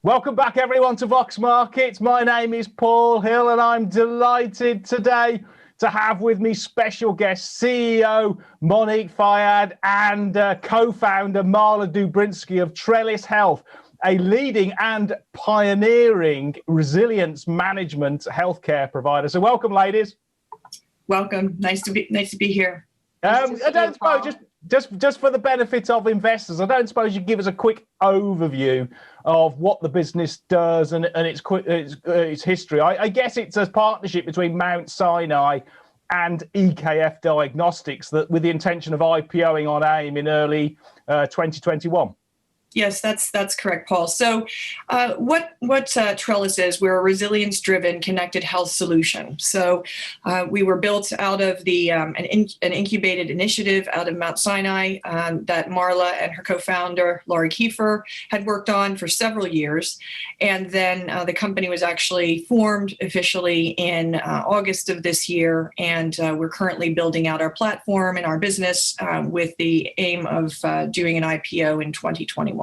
Welcome back, everyone, to Vox Markets. My name is Paul Hill, and I'm delighted today to have with me special guest CEO Monique Fayad and co-founder Marla Dubinsky of Trellus Health, a leading and pioneering resilience management healthcare provider. So welcome, ladies. Welcome. Nice to be here. I don't suppose, just for the benefit of investors, I don't suppose you give us a quick overview of what the business does and its history. I guess it's a partnership between Mount Sinai and EKF Diagnostics that with the intention of IPOing on AIM in early 2021. Yes, that's correct, Paul. So what Trellus is, we're a resilience-driven connected health solution. So we were built out of an incubated initiative out of Mount Sinai that Marla and her co-founder, Laurie Kiefer, had worked on for several years. And then the company was actually formed officially in August of this year. And we're currently building out our platform and our business with the aim of doing an IPO in 2021.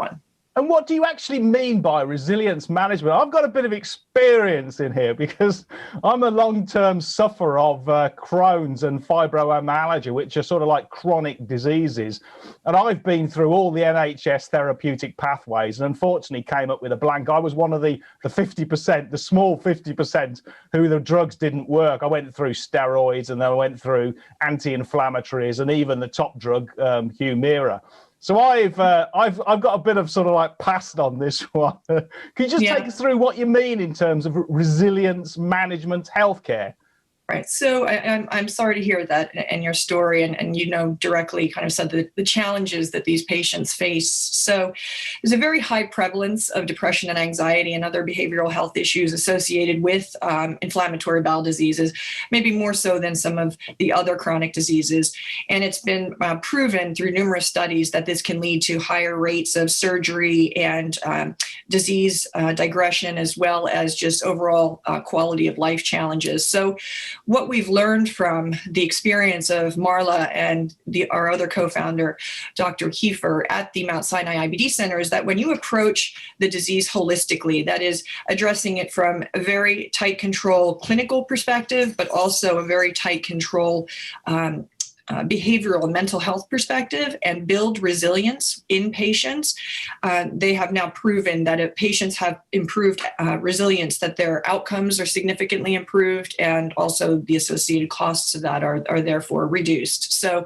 And what do you actually mean by resilience management? I've got a bit of experience in here because I'm a long-term sufferer of Crohn's and fibromyalgia, which are sort of like chronic diseases. And I've been through all the NHS therapeutic pathways and unfortunately came up with a blank. I was one of the 50%, the small 50% who the drugs didn't work. I went through steroids and then I went through anti-inflammatories and even the top drug, Humira. So I've got a bit of sort of like past on this one. Can you just take us through what you mean in terms of resilience management healthcare? Right. So I'm sorry to hear that and your story, and you know directly kind of said the challenges that these patients face. So there's a very high prevalence of depression and anxiety and other behavioral health issues associated with inflammatory bowel diseases, maybe more so than some of the other chronic diseases. And it's been proven through numerous studies that this can lead to higher rates of surgery and disease digression, as well as just overall quality of life challenges. So what we've learned from the experience of Marla and our other co-founder, Dr. Kiefer, at the Mount Sinai IBD Center is that when you approach the disease holistically, that is addressing it from a very tight control clinical perspective, but also a very tight control behavioral and mental health perspective, and build resilience in patients. They have now proven that if patients have improved resilience, that their outcomes are significantly improved, and also the associated costs of that are therefore reduced. So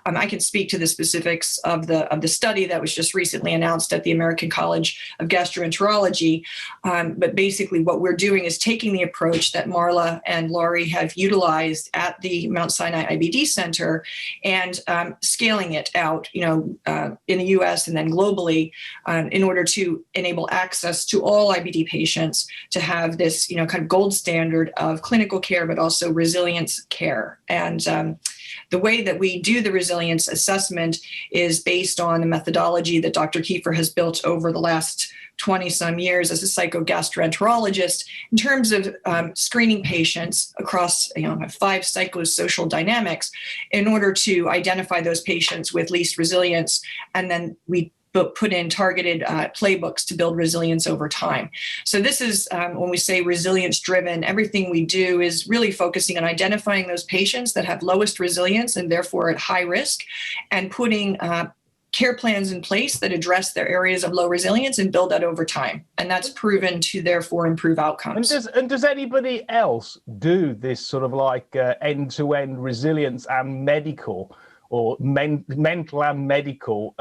I can speak to the specifics of the study that was just recently announced at the American College of Gastroenterology. But basically what we're doing is taking the approach that Marla and Laurie have utilized at the Mount Sinai IBD Center and scaling it out, in the U.S. and then globally, in order to enable access to all IBD patients to have this, kind of gold standard of clinical care, but also resilience care. And the way that we do the resilience assessment is based on the methodology that Dr. Kiefer has built over the last 20-some years as a psychogastroenterologist in terms of screening patients across 5 psychosocial dynamics in order to identify those patients with least resilience, and then we put in targeted playbooks to build resilience over time. So this is when we say resilience driven, everything we do is really focusing on identifying those patients that have lowest resilience and therefore at high risk, and putting care plans in place that address their areas of low resilience and build that over time. And that's proven to therefore improve outcomes. And does anybody else do this sort of like end-to-end resilience and medical or mental and medical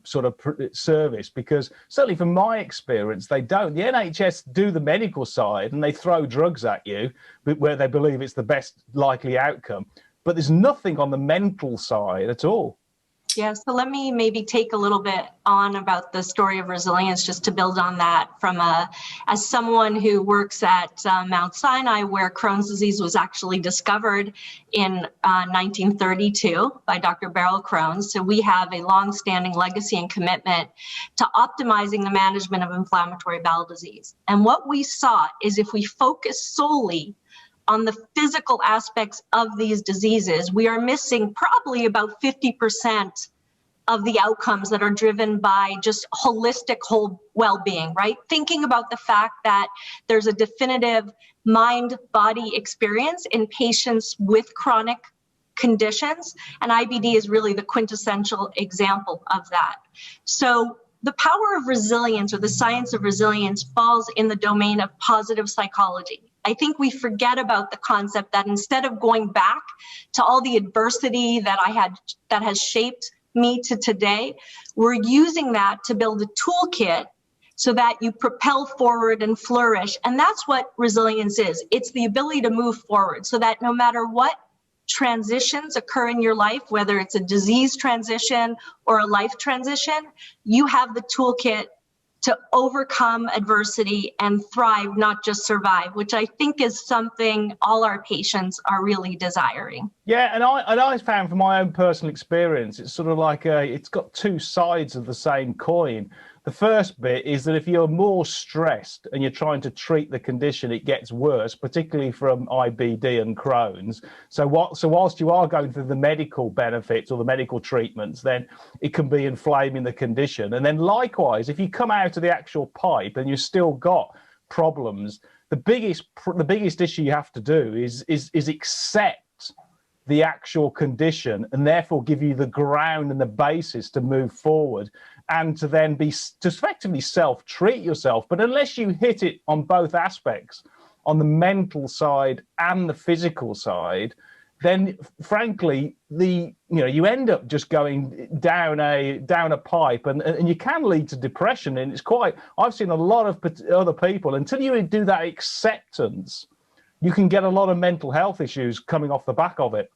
sort of service? Because certainly from my experience, they don't. The NHS do the medical side and they throw drugs at you where they believe it's the best likely outcome. But there's nothing on the mental side at all. Yeah, so let me maybe take a little bit on about the story of resilience, just to build on that from as someone who works at Mount Sinai, where Crohn's disease was actually discovered in 1932 by Dr. Beryl Crohn. So we have a long-standing legacy and commitment to optimizing the management of inflammatory bowel disease. And what we saw is if we focus solely on the physical aspects of these diseases, we are missing probably about 50% of the outcomes that are driven by just holistic whole well-being, right? Thinking about the fact that there's a definitive mind-body experience in patients with chronic conditions, and IBD is really the quintessential example of that. So the power of resilience, or the science of resilience, falls in the domain of positive psychology. I think we forget about the concept that instead of going back to all the adversity that that has shaped me to today, we're using that to build a toolkit so that you propel forward and flourish. And that's what resilience is. It's the ability to move forward so that no matter what transitions occur in your life, whether it's a disease transition or a life transition, you have the toolkit to overcome adversity and thrive, not just survive, which I think is something all our patients are really desiring. Yeah, and I found from my own personal experience, it's sort of like it's got two sides of the same coin. The first bit is that if you're more stressed and you're trying to treat the condition, it gets worse, particularly from IBD and Crohn's. So whilst you are going through the medical benefits or the medical treatments, then it can be inflaming the condition. And then likewise, if you come out of the actual pipe and you've still got problems, the biggest issue you have to do is accept the actual condition, and therefore give you the ground and the basis to move forward and to then to effectively self-treat yourself. But unless you hit it on both aspects, on the mental side and the physical side, then frankly, you end up just going down a pipe, and you can lead to depression. And it's I've seen a lot of other people, until you do that acceptance, you can get a lot of mental health issues coming off the back of it.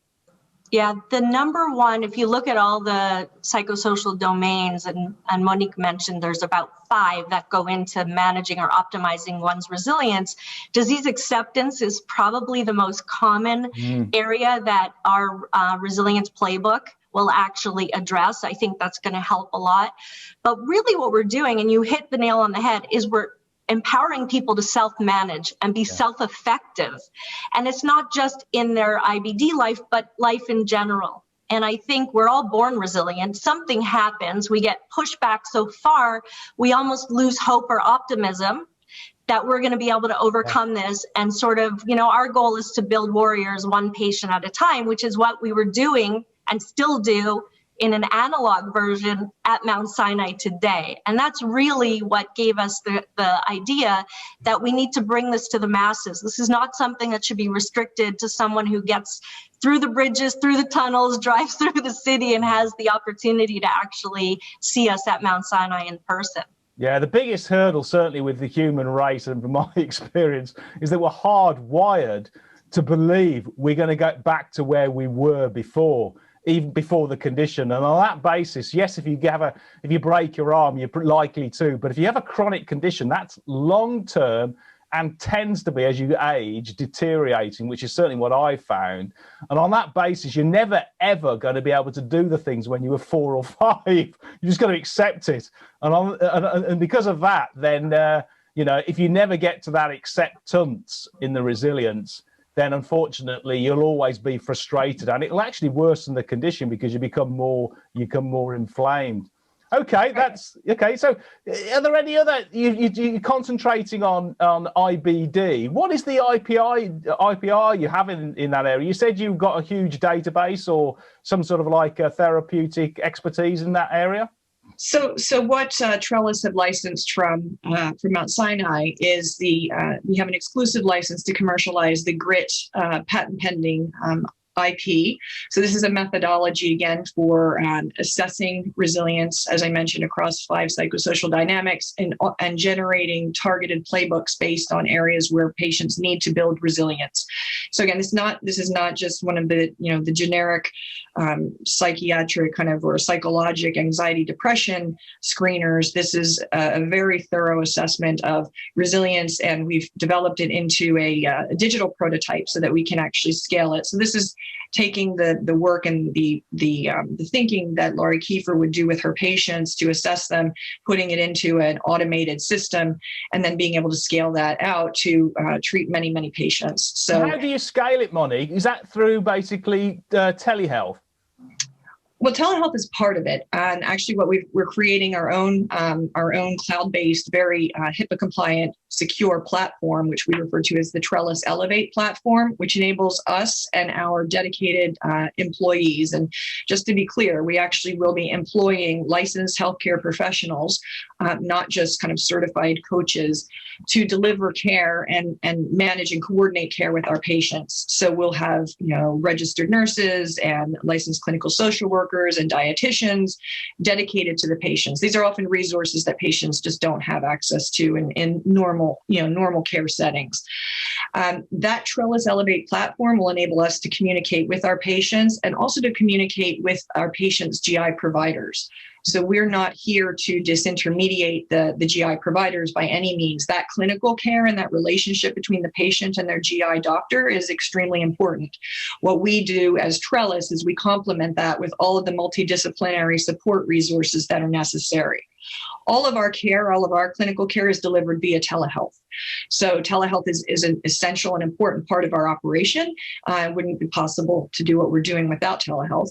Yeah, the number one, if you look at all the psychosocial domains, and Monique mentioned there's about 5 that go into managing or optimizing one's resilience, disease acceptance is probably the most common area that our resilience playbook will actually address. I think that's going to help a lot. But really what we're doing, and you hit the nail on the head, is we're empowering people to self-manage and be self-effective. And it's not just in their IBD life, but life in general. And I think we're all born resilient. Something happens, we get pushed back so far, we almost lose hope or optimism that we're going to be able to overcome this. And sort of, our goal is to build warriors one patient at a time, which is what we were doing and still do in an analog version at Mount Sinai today. And that's really what gave us the idea that we need to bring this to the masses. This is not something that should be restricted to someone who gets through the bridges, through the tunnels, drives through the city, and has the opportunity to actually see us at Mount Sinai in person. Yeah, the biggest hurdle, certainly with the human race, and from my experience, is that we're hardwired to believe we're going to go back to where we were before, even before the condition. And on that basis, yes, if you break your arm, you're likely to. But if you have a chronic condition, that's long-term and tends to be, as you age, deteriorating, which is certainly what I found. And on that basis, you're never, ever going to be able to do the things when you were 4 or 5. You just got to accept it. And because of that, then, if you never get to that acceptance in the resilience, then unfortunately you'll always be frustrated, and it'll actually worsen the condition because you become more inflamed. Okay, that's okay. So are there any other, you're concentrating on IBD. What is the IPR you have in that area? You said you've got a huge database or some sort of like a therapeutic expertise in that area? So what Trellus have licensed from Mount Sinai is we have an exclusive license to commercialize the GRIT patent pending IP. So this is a methodology, again, for assessing resilience, as I mentioned, across 5 psychosocial dynamics, and generating targeted playbooks based on areas where patients need to build resilience. So again, this is not just one of the the generic psychiatric kind of or psychologic anxiety depression screeners. This is a very thorough assessment of resilience, and we've developed it into a digital prototype so that we can actually scale it. So this is taking the work and the thinking that Laurie Kiefer would do with her patients to assess them, putting it into an automated system, and then being able to scale that out to treat many, many patients. So how do you scale it, Monique? Is that through basically telehealth? Well, telehealth is part of it, and actually, we're creating our own cloud-based, very HIPAA-compliant, secure platform, which we refer to as the Trellus Elevate platform, which enables us and our dedicated employees. And just to be clear, we actually will be employing licensed healthcare professionals, not just kind of certified coaches, to deliver care and manage and coordinate care with our patients. So we'll have registered nurses and licensed clinical social workers and dietitians dedicated to the patients. These are often resources that patients just don't have access to in normal care settings. That Trellus Elevate platform will enable us to communicate with our patients and also to communicate with our patients' GI providers. So we're not here to disintermediate the GI providers by any means. That clinical care and that relationship between the patient and their GI doctor is extremely important. What we do as Trellus is we complement that with all of the multidisciplinary support resources that are necessary. All of our care, all of our clinical care is delivered via telehealth. So telehealth is an essential and important part of our operation. It wouldn't be possible to do what we're doing without telehealth.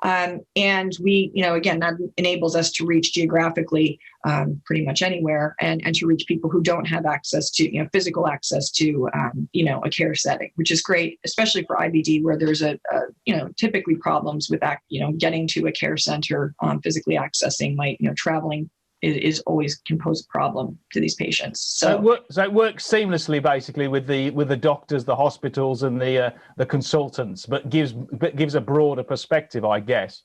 And we, again, that enables us to reach geographically pretty much anywhere and to reach people who don't have access to, physical access to, a care setting, which is great, especially for IBD, where there's typically problems with, getting to a care center, physically accessing, traveling is always can pose a problem to these patients. So it works seamlessly, basically, with the doctors, the hospitals, and the consultants, but gives a broader perspective, I guess.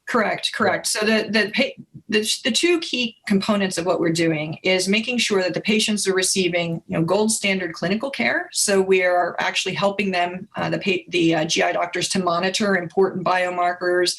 Correct. So the two key components of what we're doing is making sure that the patients are receiving gold standard clinical care. So we are actually helping them, the GI doctors, to monitor important biomarkers.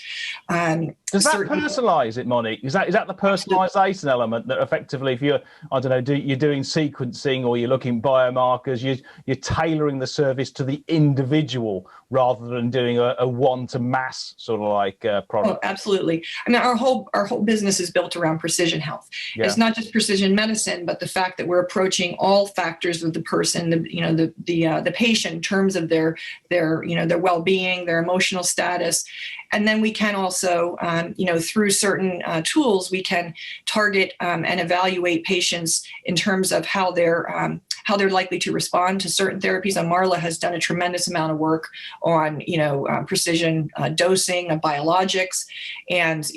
Does that personalize it, Monique? Is that the personalization element that effectively, if you're you're doing sequencing or you're looking at biomarkers, you're tailoring the service to the individual rather than doing a one-to-mass sort of like product? Oh, absolutely. I mean, our whole business is built around precision health. Yeah. It's not just precision medicine, but the fact that we're approaching all factors of the person, the patient, in terms of their well-being, their emotional status. And then we can also, through certain tools, we can target and evaluate patients in terms of how they're likely to respond to certain therapies. And Marla has done a tremendous amount of work on, precision dosing of biologics, and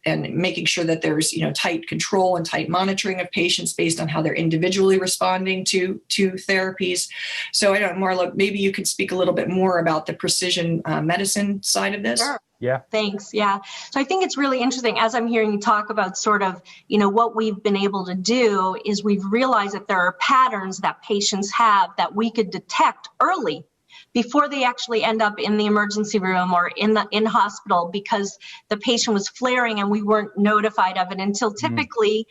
making sure that there's tight control and tight monitoring of patients based on how they're individually responding to therapies. So I don't know, Marla, maybe you could speak a little bit more about the precision medicine side of this. Sure. Yeah. Thanks. Yeah. So I think it's really interesting, as I'm hearing you talk about sort of, what we've been able to do is we've realized that there are patterns that patients have that we could detect early before they actually end up in the emergency room or in hospital because the patient was flaring and we weren't notified of it until typically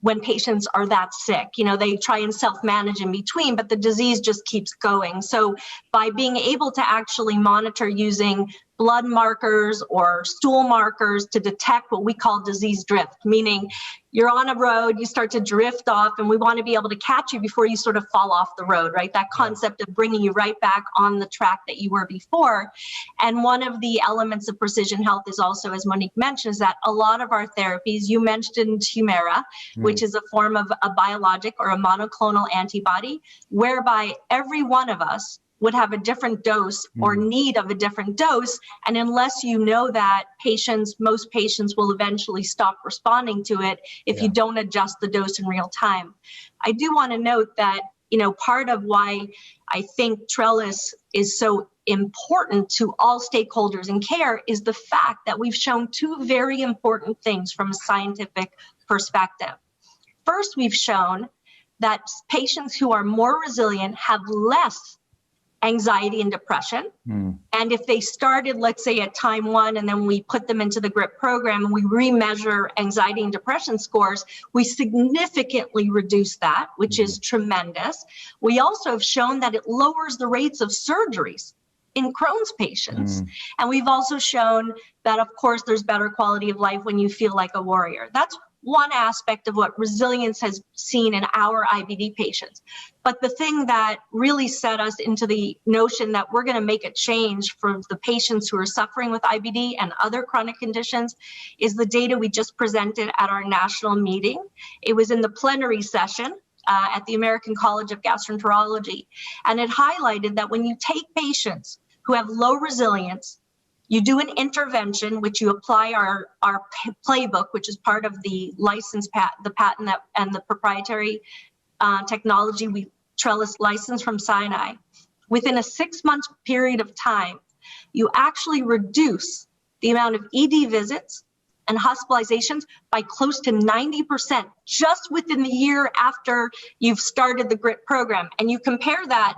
when patients are that sick. They try and self-manage in between, but the disease just keeps going. So by being able to actually monitor using blood markers or stool markers to detect what we call disease drift, meaning you're on a road, you start to drift off, and we want to be able to catch you before you sort of fall off the road, right? That concept of bringing you right back on the track that you were before. And one of the elements of precision health is also, as Monique mentioned, is that a lot of our therapies, you mentioned Humira, which is a form of a biologic or a monoclonal antibody, whereby every one of us would have a different dose or need of a different dose. And unless you know that, most patients will eventually stop responding to it if you don't adjust the dose in real time. I do want to note that, part of why I think Trellus is so important to all stakeholders in care is the fact that we've shown two very important things from a scientific perspective. First, we've shown that patients who are more resilient have less anxiety and depression. And if they started, let's say, at time 1, and then we put them into the GRIP program and we remeasure anxiety and depression scores, we significantly reduce that, which is tremendous. We also have shown that it lowers the rates of surgeries in Crohn's patients. And we've also shown that, of course, there's better quality of life when you feel like a warrior. That's one aspect of what resilience has seen in our IBD patients. But the thing that really set us into the notion that we're going to make a change for the patients who are suffering with IBD and other chronic conditions is the data we just presented at our national meeting. It was in the plenary session at the American College of Gastroenterology. And it highlighted that when you take patients who have low resilience, you do an intervention, which you apply our playbook, which is part of the license the patent that, and the proprietary technology we Trellus licensed from Sinai. Within a 6-month period of time, you actually reduce the amount of ED visits and hospitalizations by close to 90% just within the year after you've started the GRIT program. And you compare that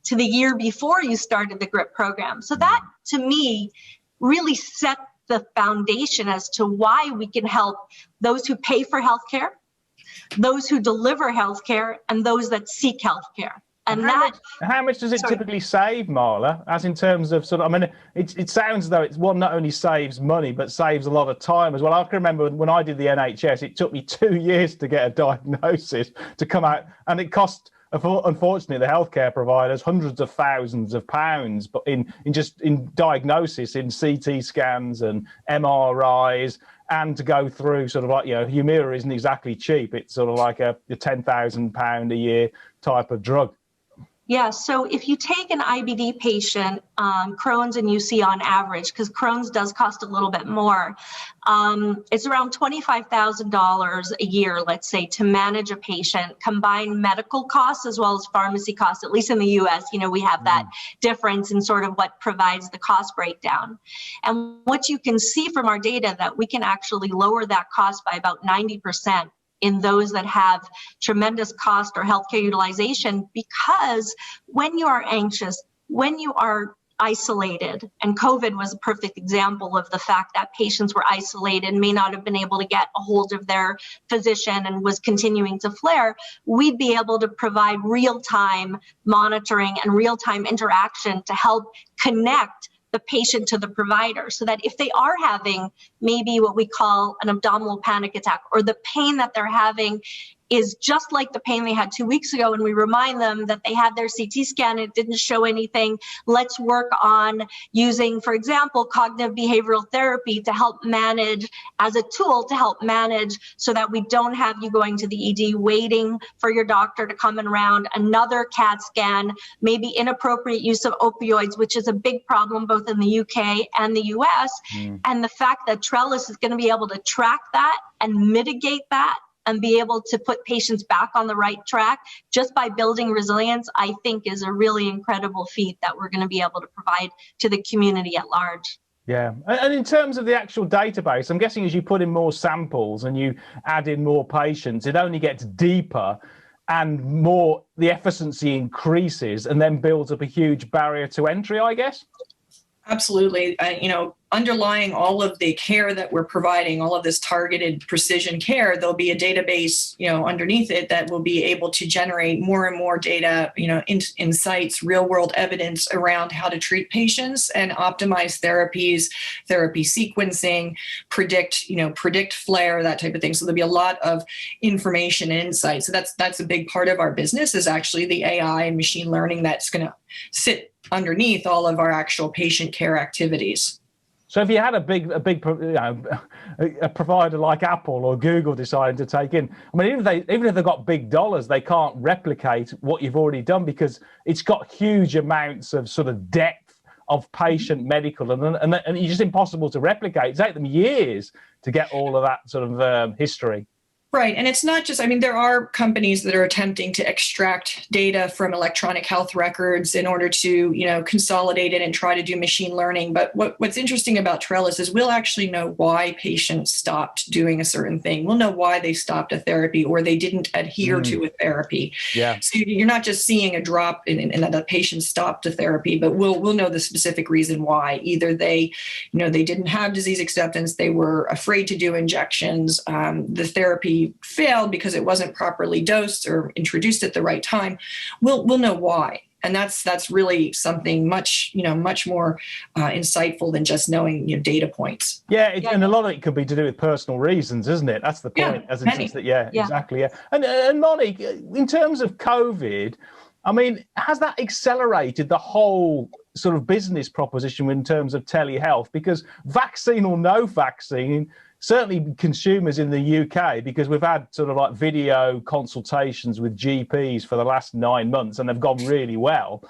to the year before you started the GRIT program. So that, to me, really set the foundation as to why we can help those who pay for healthcare, those who deliver healthcare, and those that seek healthcare. And how much does it typically save, Marla, as in terms of sort of, I mean, it sounds as though it's one not only saves money, but saves a lot of time as well. I can remember when I did the NHS, it took me 2 years to get a diagnosis to come out, and it cost, unfortunately, the healthcare providers hundreds of thousands of pounds, but in diagnosis, in CT scans and MRIs, and to go through sort of like, Humira isn't exactly cheap. It's sort of like a £10,000 a year type of drug. Yeah, so if you take an IBD patient, Crohn's and UC on average, because Crohn's does cost a little bit more, it's around $25,000 a year, let's say, to manage a patient, combine medical costs as well as pharmacy costs. At least in the US, we have that difference in sort of what provides the cost breakdown. And what you can see from our data that we can actually lower that cost by about 90% in those that have tremendous cost or healthcare utilization, because when you are anxious, when you are isolated, and COVID was a perfect example of the fact that patients were isolated, may not have been able to get a hold of their physician and was continuing to flare, we'd be able to provide real-time monitoring and real-time interaction to help connect the patient to the provider, so that if they are having maybe what we call an abdominal panic attack, or the pain that they're having is just like the pain they had 2 weeks ago, and we remind them that they had their CT scan, it didn't show anything. Let's work on using, for example, cognitive behavioral therapy to help manage, as a tool to help manage, so that we don't have you going to the ED, waiting for your doctor to come around, another CAT scan, maybe inappropriate use of opioids, which is a big problem both in the UK and the US. And the fact that Trellus is going to be able to track that and mitigate that and be able to put patients back on the right track just by building resilience, I think is a really incredible feat that we're going to be able to provide to the community at large. Yeah, and in terms of the actual database, I'm guessing as you put in more samples and you add in more patients, it only gets deeper and more, the efficiency increases and then builds up a huge barrier to entry, I guess? Absolutely. Underlying all of the care that we're providing, all of this targeted precision care, there'll be a database, underneath it that will be able to generate more and more data, insights, real world evidence around how to treat patients and optimize therapies, therapy sequencing, predict flare, that type of thing. So there'll be a lot of information and insight. So that's a big part of our business, is actually the AI and machine learning that's going to sit underneath all of our actual patient care activities. So if you had a provider like Apple or Google deciding to take in, I mean, even if they've got big dollars, they can't replicate what you've already done, because it's got huge amounts of sort of depth of patient medical, and it's just impossible to replicate. It takes them years to get all of that sort of history. Right. And it's not just, there are companies that are attempting to extract data from electronic health records in order to, consolidate it and try to do machine learning. But what's interesting about Trellus is we'll actually know why patients stopped doing a certain thing. We'll know why they stopped a therapy or they didn't adhere to a therapy. Yeah. So you're not just seeing a drop in that the patient stopped a therapy, but we'll know the specific reason why. Either they didn't have disease acceptance, they were afraid to do injections, the therapy failed because it wasn't properly dosed or introduced at the right time. We'll know why. And that's really something much more insightful than just knowing data points. Yeah, and a lot of it could be to do with personal reasons, isn't it? That's the point. Exactly. And Monique, in terms of COVID, I mean, has that accelerated the whole sort of business proposition in terms of telehealth? Because vaccine or no vaccine, certainly consumers in the UK, because we've had sort of like video consultations with GPs for the last 9 months and they've gone really well.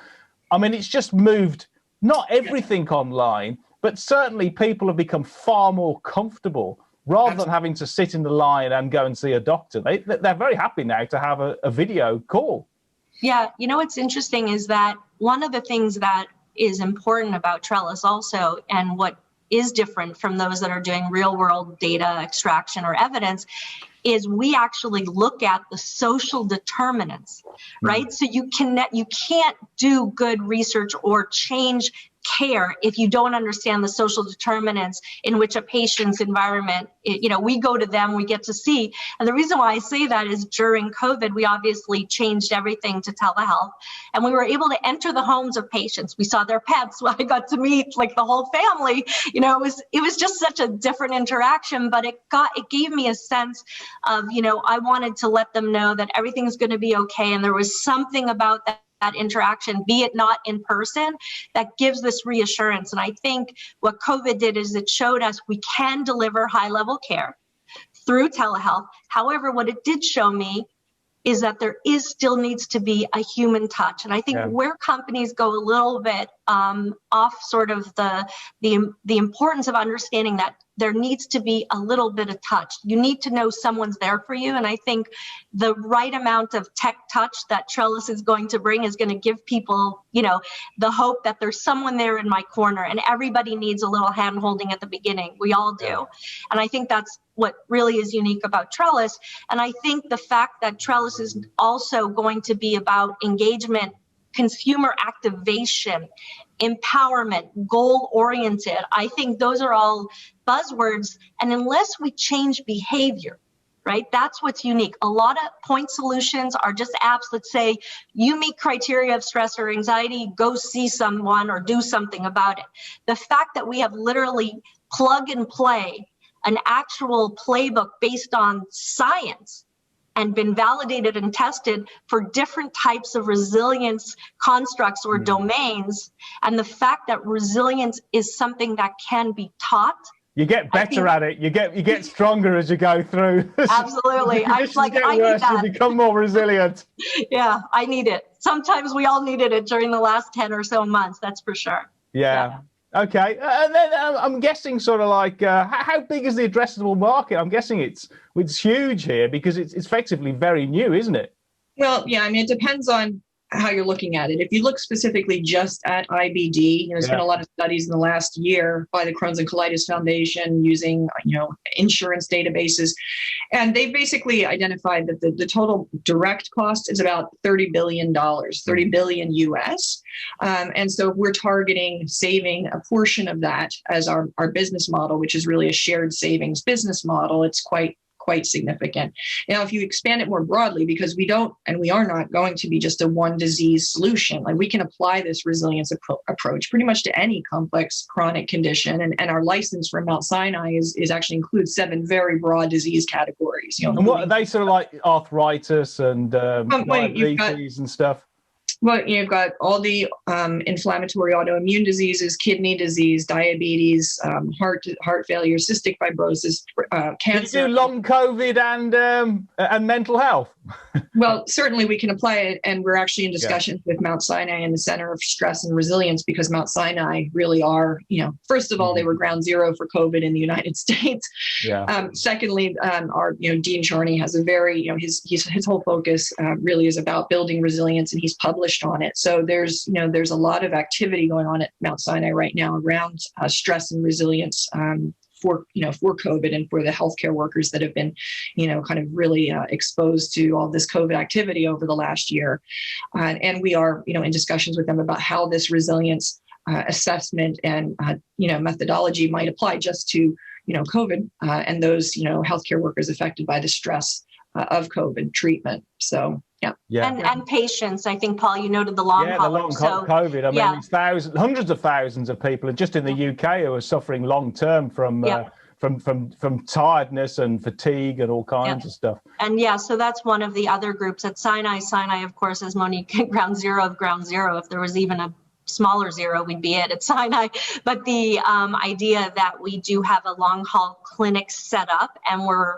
I mean, it's just moved not everything online, but certainly people have become far more comfortable rather than having to sit in the line and go and see a doctor. They're very happy now to have a video call. Yeah, what's interesting is that one of the things that is important about Trellus also, and what is different from those that are doing real world data extraction or evidence, is we actually look at the social determinants, right? So you can't do good research or change care if you don't understand the social determinants in which a patient's environment, we go to them, we get to see. And the reason why I say that is during COVID, we obviously changed everything to telehealth, and we were able to enter the homes of patients. We saw their pets. I got to meet like the whole family. It was just such a different interaction, but it gave me a sense of, I wanted to let them know that everything's going to be okay. And there was something about that interaction, be it not in person, that gives this reassurance. And I think what COVID did is it showed us we can deliver high-level care through telehealth. However, what it did show me is that there still needs to be a human touch. And I think where companies go a little bit off sort of the importance of understanding that there needs to be a little bit of touch. You need to know someone's there for you. And I think the right amount of tech touch that Trellus is going to bring is going to give people, the hope that there's someone there in my corner, and everybody needs a little hand holding at the beginning. We all do. And I think that's what really is unique about Trellus. And I think the fact that Trellus is also going to be about engagement, consumer activation, empowerment, goal-oriented, I think those are all buzzwords. And unless we change behavior, right, that's what's unique. A lot of point solutions are just apps that say, you meet criteria of stress or anxiety, go see someone or do something about it. The fact that we have literally plug and play an actual playbook based on science and been validated and tested for different types of resilience constructs or domains. And the fact that resilience is something that can be taught. You get better at it. You get stronger as you go through. Absolutely. I need that. You become more resilient. Yeah, I need it. Sometimes we all needed it during the last 10 or so months, that's for sure. Yeah. Okay, and then I'm guessing sort of like, how big is the addressable market? I'm guessing it's huge here because it's effectively very new, isn't it? Well, yeah, I mean, it depends on how you're looking at it. If you look specifically just at IBD, there's been a lot of studies in the last year by the Crohn's and Colitis Foundation using, insurance databases. And they basically identified that the total direct cost is about $30 billion, $30 billion US. And so if we're targeting saving a portion of that as our business model, which is really a shared savings business model, it's quite significant. Now, if you expand it more broadly, because we are not going to be just a one disease solution, like we can apply this resilience approach pretty much to any complex chronic condition. And our license from Mount Sinai is actually includes 7 very broad disease categories. And what are they sort of like arthritis and diabetes and stuff? Well, you've got all the inflammatory autoimmune diseases, kidney disease, diabetes, heart failure, cystic fibrosis, cancer. Can you do long COVID and mental health? Well, certainly we can apply it, and we're actually in discussions with Mount Sinai and the Center of Stress and Resilience, because Mount Sinai really are, first of all, they were ground zero for COVID in the United States. Yeah. Secondly, our Dean Charney has a very his whole focus really is about building resilience, and he's published on it. So there's a lot of activity going on at Mount Sinai right now around stress and resilience for COVID and for the healthcare workers that have been, kind of really exposed to all this COVID activity over the last year. And we are, in discussions with them about how this resilience assessment and, methodology might apply just to, COVID and those, healthcare workers affected by the stress of COVID treatment. So And patients. I think, Paul, you noted the long haul. The long COVID. I mean, it's hundreds of thousands of people just in the UK who are suffering long term from tiredness and fatigue and all kinds of stuff. And so that's one of the other groups at Sinai. Sinai, of course, as Monique, ground zero of ground zero. If there was even a smaller zero, we'd be at Sinai. But the idea that we do have a long haul clinic set up, and we're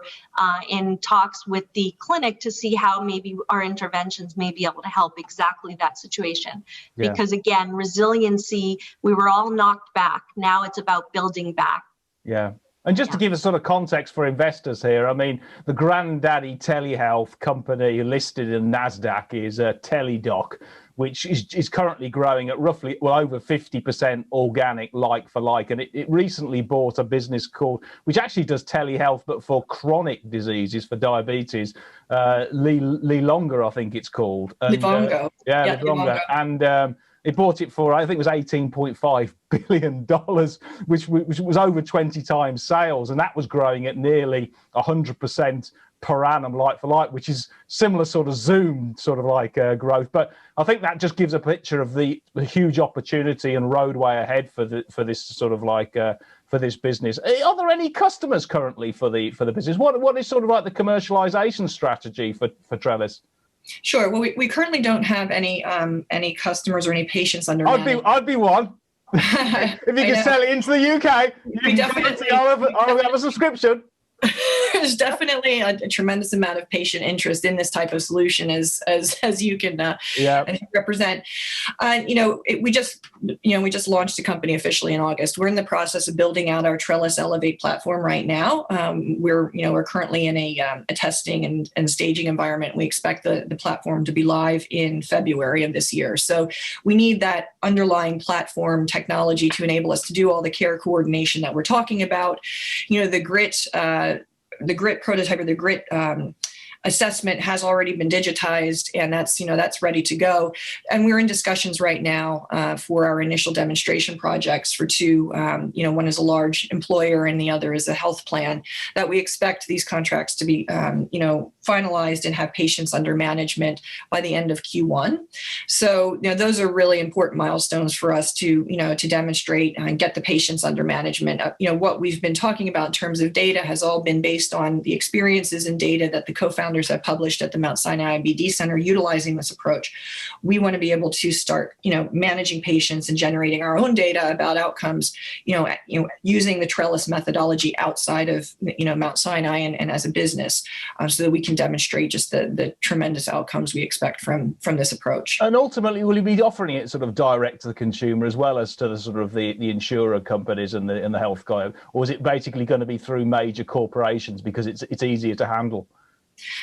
in talks with the clinic to see how maybe our interventions may be able to help exactly that situation. Because again, resiliency, we were all knocked back. Now it's about building back. Yeah. And just to give a sort of context for investors here, I mean, the granddaddy telehealth company listed in NASDAQ is Teledoc, which is currently growing at roughly, over 50% organic like for like. And it recently bought a business which actually does telehealth, but for chronic diseases, for diabetes, Livongo, I think it's called. Livongo. Livongo. And it bought it for, I think it was $18.5 billion, which was over 20 times sales. And that was growing at nearly 100% per annum, like for like, which is similar sort of Zoom sort of like growth. But I think that just gives a picture of the huge opportunity and roadway ahead for this sort of like for this business. Are there any customers currently for the business? What is sort of like the commercialization strategy for Trellus? Sure. Well, we currently don't have any customers or any patients under management. I'd be one. If you can sell it into the UK, I'll have a subscription. There's definitely a tremendous amount of patient interest in this type of solution, as you can represent. We just launched the company officially in August. We're in the process of building out our Trellus Elevate platform right now. We're currently in a testing and staging environment. We expect the platform to be live in February of this year. So we need that underlying platform technology to enable us to do all the care coordination that we're talking about. The GRIT prototype, or the GRIT assessment, has already been digitized, and that's ready to go. And we're in discussions right now for our initial demonstration projects for two. One is a large employer and the other is a health plan, that we expect these contracts to be finalized and have patients under management by the end of Q1. So those are really important milestones for us to demonstrate and get the patients under management. What we've been talking about in terms of data has all been based on the experiences and data that the co-founders have published at the Mount Sinai IBD Center utilizing this approach. We want to be able to start, managing patients and generating our own data about outcomes, using the Trellus methodology outside of, Mount Sinai and as a business, so that we can demonstrate just the tremendous outcomes we expect from this approach. And ultimately, will you be offering it sort of direct to the consumer as well as to the sort of the insurer companies and the health guy, or is it basically going to be through major corporations because it's easier to handle?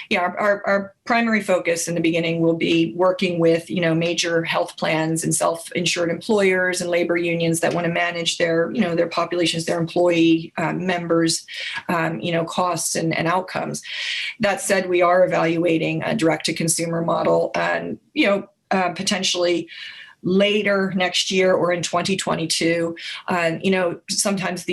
Yeah, our primary focus in the beginning will be working with, major health plans and self-insured employers and labor unions that want to manage their populations, their employee members, costs and outcomes. That said, we are evaluating a direct-to-consumer model, and potentially later next year or in 2022. Sometimes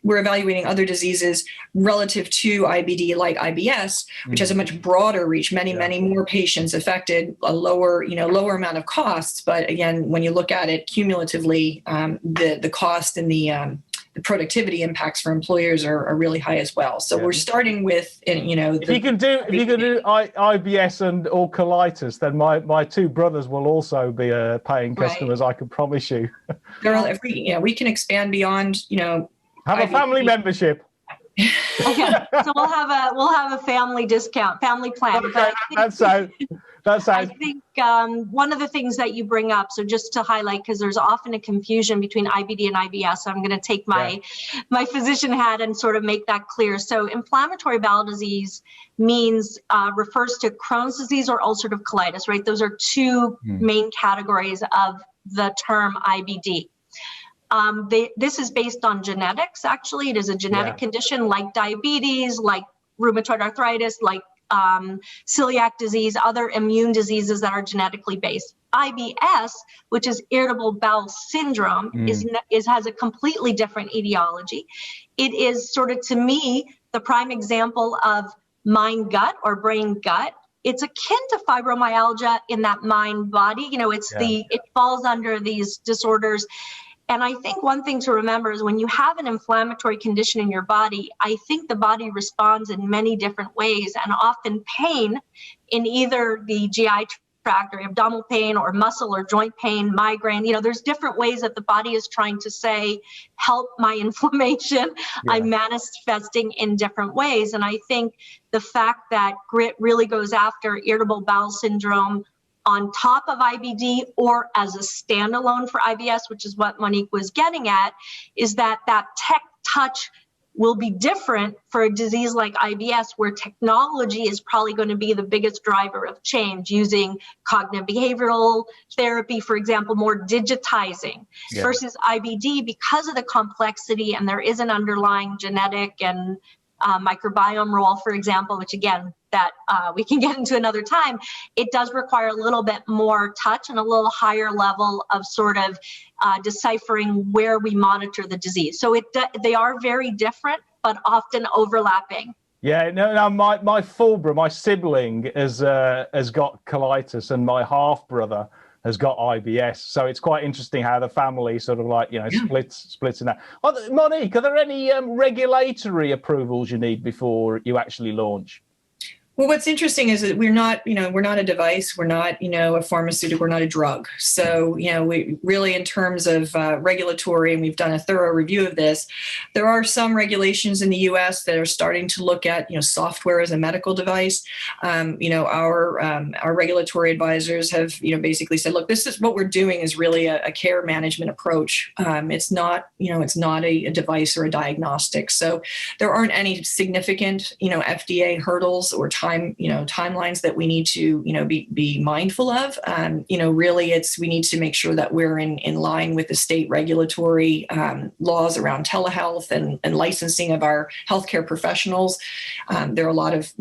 we're evaluating other diseases relative to IBD, like IBS, which has a much broader reach, many more patients affected, a lower amount of costs. But again, when you look at it cumulatively, the cost and the productivity impacts for employers are really high as well. So we're starting with, if you can do IBS or colitis, then my two brothers will also be paying customers. I can promise you. We can expand beyond, Have a family membership. Okay, so we'll have a family discount, family plan. Okay, that's I think one of the things that you bring up, so just to highlight, because there's often a confusion between IBD and IBS, so I'm going to take my physician hat and sort of make that clear. So inflammatory bowel disease refers to Crohn's disease or ulcerative colitis, right? Those are two main categories of the term IBD. This is based on genetics, actually. It is a genetic condition like diabetes, like rheumatoid arthritis, like celiac disease, other immune diseases that are genetically based. IBS, which is irritable bowel syndrome, has a completely different etiology. It is sort of, to me, the prime example of mind-gut or brain-gut. it's akin to fibromyalgia in that mind body. It falls under these disorders. And I think one thing to remember is when you have an inflammatory condition in your body, I think the body responds in many different ways, and often pain in either the GI tract or abdominal pain or muscle or joint pain, migraine, there's different ways that the body is trying to say, help my inflammation. I'm manifesting in different ways. And I think the fact that GRIT really goes after irritable bowel syndrome on top of IBD or as a standalone for IBS, which is what Monique was getting at, is that tech touch will be different for a disease like IBS, where technology is probably going to be the biggest driver of change, using cognitive behavioral therapy, for example, more digitizing, versus IBD, because of the complexity, and there is an underlying genetic and microbiome role, for example, which again, that we can get into another time. It does require a little bit more touch and a little higher level of sort of deciphering where we monitor the disease. So they are very different, but often overlapping. Yeah, no, my full brother, my sibling has got colitis, and my half brother has got IBS. So it's quite interesting how the family sort of like, splits in that. Monique, are there any regulatory approvals you need before you actually launch? Well, what's interesting is that we're not a device, we're not, a pharmaceutical, we're not a drug. So, we really, in terms of regulatory, and we've done a thorough review of this, there are some regulations in the US that are starting to look at, software as a medical device. Our regulatory advisors have, basically said, look, this is what we're doing is really a care management approach. It's not a device or a diagnostic. So there aren't any significant, FDA hurdles or timelines that we need to, be mindful of. Really, we need to make sure that we're in line with the state regulatory laws around telehealth and licensing of our healthcare professionals. There are a lot of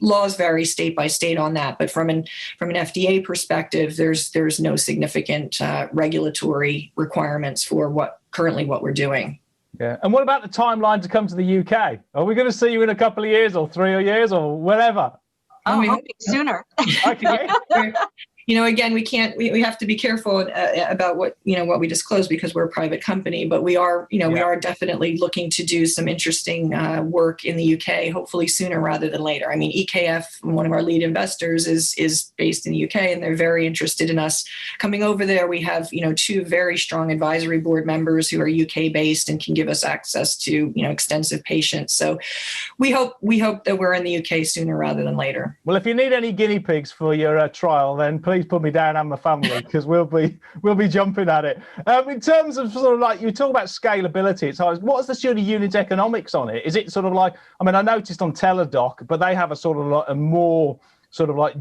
laws vary state by state on that, but from an FDA perspective, there's no significant regulatory requirements for what we're doing. Yeah. And what about the timeline to come to the UK? Are we going to see you in a couple of years or 3 years or whenever? I'm hoping sooner. Okay. Again, we have to be careful about what we disclose, because we're a private company, but we are definitely looking to do some interesting work in the UK, hopefully sooner rather than later. I mean, EKF, one of our lead investors, is based in the UK, and they're very interested in us coming over there. We have, 2 very strong advisory board members who are UK based and can give us access to, extensive patients. So we hope that we're in the UK sooner rather than later. Well, if you need any guinea pigs for your trial, then please put me down and my family, because we'll be jumping at it. In terms of sort of like, you talk about scalability, what's the sort of unit economics on it? Is it sort of like, I noticed on Teladoc, but they have a sort of like a more sort of like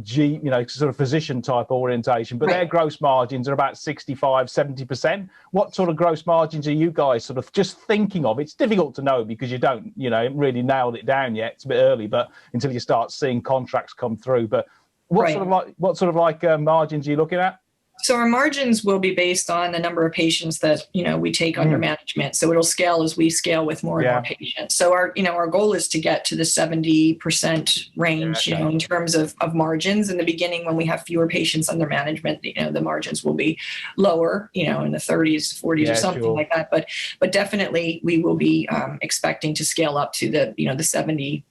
sort of physician type orientation, but their gross margins are about 65-70%. What sort of gross margins are you guys sort of just thinking of? It's difficult to know because you don't, really nailed it down yet. It's a bit early, but until you start seeing contracts come through. But what sort of like margins are you looking at? So our margins will be based on the number of patients that, we take under management. So it'll scale as we scale with more and more patients. So our goal is to get to the 70% range, in terms of margins. In the beginning, when we have fewer patients under management, the margins will be lower, in the 30s, 40s or something like that. But definitely we will be expecting to scale up to the 70%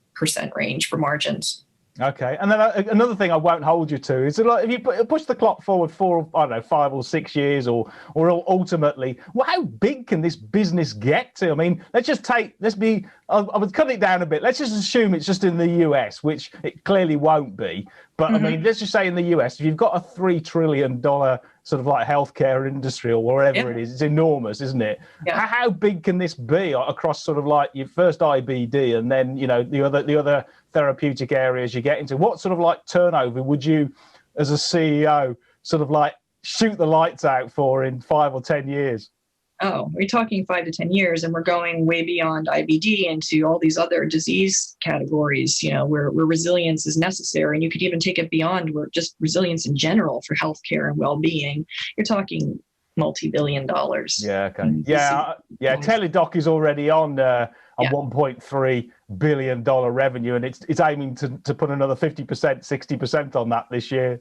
range for margins. Okay, and then another thing I won't hold you to is like if you push the clock forward 5 or 6 years, or ultimately, how big can this business get to? I mean, I would cut it down a bit. Let's just assume it's just in the US, which it clearly won't be. But I mean, let's just say in the US, if you've got a $3 trillion sort of like healthcare industry or wherever it is, it's enormous, isn't it? Yeah. How big can this be across sort of like your first IBD and then, the other therapeutic areas you get into? What sort of like turnover would you, as a CEO, sort of like shoot the lights out for in 5 or 10 years? Oh, we're talking 5 to 10 years, and we're going way beyond IBD into all these other disease categories, where resilience is necessary. And you could even take it beyond where just resilience in general for healthcare and well-being. You're talking multi-billion dollars. Yeah. Okay. Yeah. Teledoc is already on and $1.3 billion revenue, and it's aiming to put another 50%, 60% on that this year.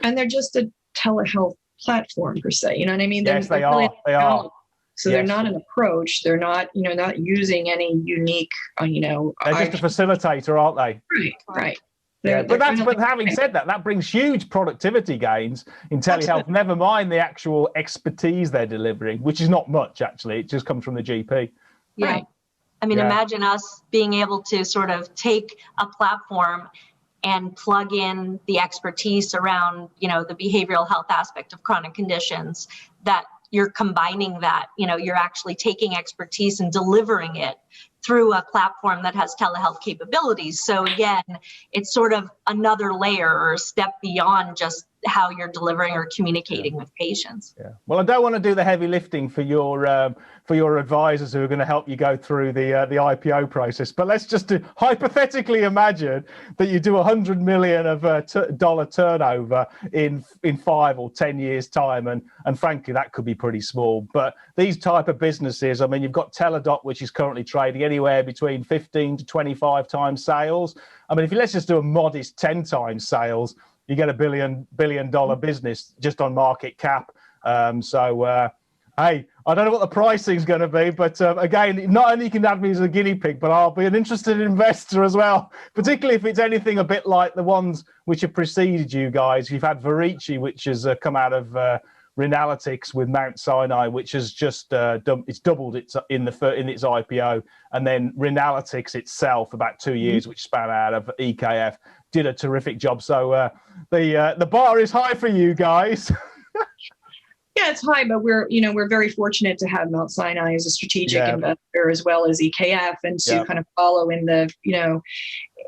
And they're just a telehealth platform per se, you know what I mean? Yes, they are. They are. So they're not an approach. They're not, not using any unique, They're just a facilitator, aren't they? Right. But having said that, that brings huge productivity gains in telehealth. Never mind the actual expertise they're delivering, which is not much actually. It just comes from the GP. Yeah. Right. I mean, imagine us being able to sort of take a platform and plug in the expertise around, the behavioral health aspect of chronic conditions, that you're combining that, you're actually taking expertise and delivering it through a platform that has telehealth capabilities. So again, it's sort of another layer or a step beyond just how you're delivering or communicating with patients. Yeah. Well, I don't want to do the heavy lifting for your advisors who are going to help you go through the IPO process. But let's just hypothetically imagine that you do $100 million of dollar turnover in 5 or 10 years time, and frankly that could be pretty small. But these type of businesses, I mean, you've got Teladoc, which is currently trading anywhere between 15 to 25 times sales. I mean, if you let's just do a modest 10 times sales, you get a billion dollar business just on market cap. Hey, I don't know what the pricing is going to be, but again, not only can you add me as a guinea pig, but I'll be an interested investor as well, particularly if it's anything a bit like the ones which have preceded you guys. You've had Verici, which has come out of Renalytix with Mount Sinai, which has just it's doubled in its IPO, and then Renalytix itself about 2 years, which span out of EKF, did a terrific job. So the bar is high for you guys. Yeah, it's high, but we're very fortunate to have Mount Sinai as a strategic investor, as well as EKF, and to kind of follow in the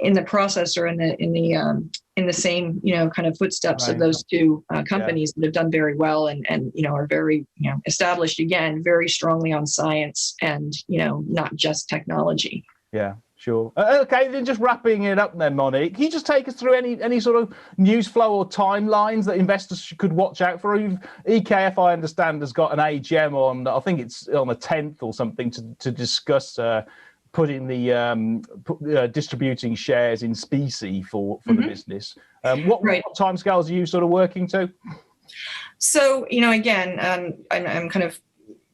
in the process, or in the same kind of footsteps of those two companies that have done very well, and are very established, again, very strongly on science, and not just technology. Yeah. Sure. Okay, then just wrapping it up then, Monique, can you just take us through any sort of news flow or timelines that investors could watch out for? EKF, I understand, has got an AGM on, I think it's on the 10th or something, to discuss putting the distributing shares in specie for the business. What timescales are you sort of working to? So, again, I'm kind of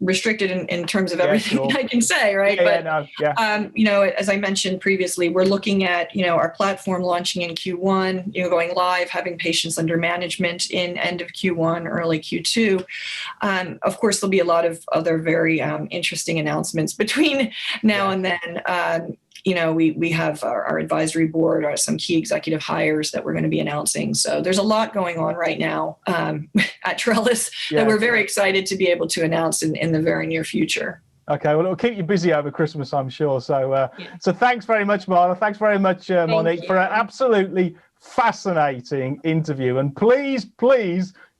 restricted in terms of everything I can say, right? As I mentioned previously, we're looking at, our platform launching in Q1, going live, having patients under management in end of Q1, early Q2. Of course, there'll be a lot of other very interesting announcements between now and then. We have our advisory board, or some key executive hires that we're going to be announcing. So there's a lot going on right now at Trellus that we're very excited to be able to announce in the very near future. Okay, well, it'll keep you busy over Christmas, I'm sure. So so thanks very much, Marla. Thanks very much, Monique, for an absolutely fascinating interview. And please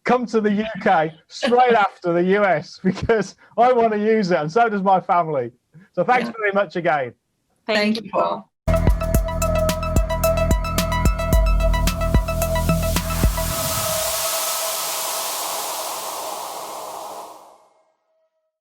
come to the UK straight after the US, because I want to use it, and so does my family. So thanks very much again. Thank you, Paul.